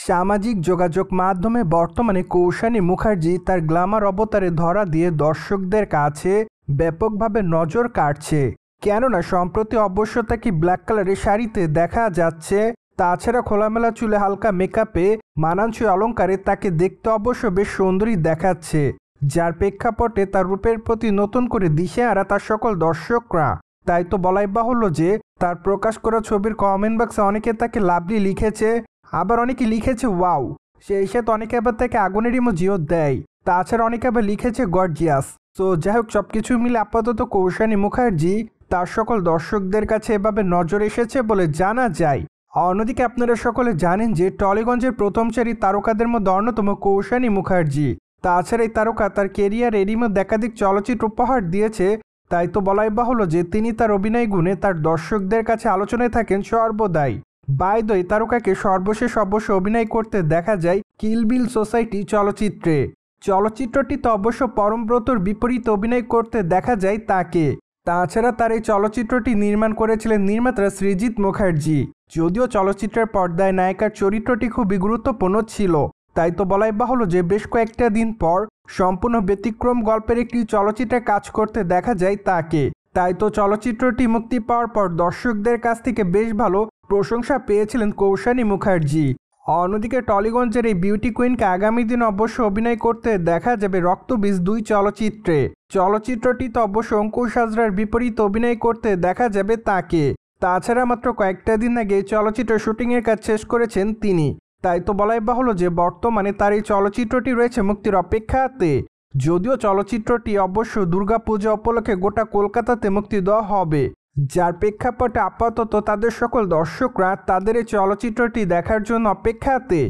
সামাজিক যোগাযোগ মাধ্যমে বর্তমানে কৌশানী মুখার্জি তার গ্ল্যামার অবতারে ধরা দিয়ে দর্শকদের কাছে ব্যাপকভাবে নজর কাটছে। কেননা সম্প্রতি অবশ্য তাকে ব্ল্যাক কালারের শাড়িতে দেখা যাচ্ছে। তাছাড়া খোলামেলা চুলে হালকা মেকআপে মানানসই অলঙ্কারে তাকে দেখতে অবশ্য বেশ সুন্দরী দেখাচ্ছে, যার প্রেক্ষাপটে তার রূপের প্রতি নতুন করে দিশেহারা তার সকল দর্শকরা। তাই তো বলাই বাহুল্য যে তার প্রকাশ করা ছবির কমেন্ট বক্সে অনেকে তাকে লাভলি লিখেছে, আবার অনেকে লিখেছে ওয়াও। সেই সাথে অনেকে আবার তাকে আগুনের ইমোজিও দেয়। তাছাড়া অনেকে আবার লিখেছে গর্জিয়াস। তো যাই হোক, সবকিছু মিলে আপাতত কৌশানী মুখার্জি তার সকল দর্শকদের কাছে এভাবে নজর এসেছে বলে জানা যায়। অন্যদিকে আপনারা সকলে জানেন যে টলিগঞ্জের প্রথম সারি তারকাদের মধ্যে অন্যতম কৌশানী মুখার্জি। তাছাড়া এই তারকা তার কেরিয়ার এরই মধ্যে একাধিক চলচ্চিত্র উপহার দিয়েছে। তাই তো বলাই বাহুল্য যে তিনি তার অভিনয় গুণে তার দর্শকদের কাছে আলোচনায় থাকেন সর্বদাই। বাই দ্য ওয়ে, তারকাকে সর্বশেষ অবশ্য অভিনয় করতে দেখা যায় কিল বিল সোসাইটি চলচ্চিত্রে। চলচ্চিত্রটিতে অবশ্য পরমব্রতর বিপরীত অভিনয় করতে দেখা যায় তাকে। তাছাড়া তার এই চলচ্চিত্রটি নির্মাণ করেছিলেন নির্মাতা সৃজিত মুখার্জি। যদিও চলচ্চিত্রের পর্দায় নায়িকার চরিত্রটি খুবই গুরুত্বপূর্ণ ছিল। তাই তো বলাই বাহুল্য যে বেশ কয়েকটা দিন পর সম্পূর্ণ ব্যতিক্রম গল্পের একটি চলচ্চিত্রে কাজ করতে দেখা যায় তাকে। তাই তো চলচ্চিত্রটি মুক্তি পাওয়ার পর দর্শকদের কাছ থেকে বেশ ভালো প্রশংসা পেয়েছিলেন কৌশানী মুখার্জি। অন্যদিকে টলিগঞ্জের এই বিউটি কুইনকে আগামী দিন অবশ্য অভিনয় করতে দেখা যাবে রক্তবীজ 2 চলচ্চিত্রে। চলচ্চিত্রটিতে অবশ্য অঙ্কুশ হাজরার বিপরীত অভিনয় করতে দেখা যাবে তাকে। তাছাড়া মাত্র কয়েকটা দিন আগে চলচ্চিত্রের শুটিংয়ের কাজ শেষ করেছেন তিনি। তাই তো বলাই বাহুল্য যে বর্তমানে তার এই চলচ্চিত্রটি রয়েছে মুক্তির অপেক্ষাতে। যদিও চলচ্চিত্রটি অবশ্য দুর্গাপূজা উপলক্ষে গোটা কলকাতাতে মুক্তি দেওয়া হবে, যার প্রেক্ষাপটে আপাতত তাদের সকল দর্শকরা তাদের এই চলচ্চিত্রটি দেখার জন্য অপেক্ষাতে।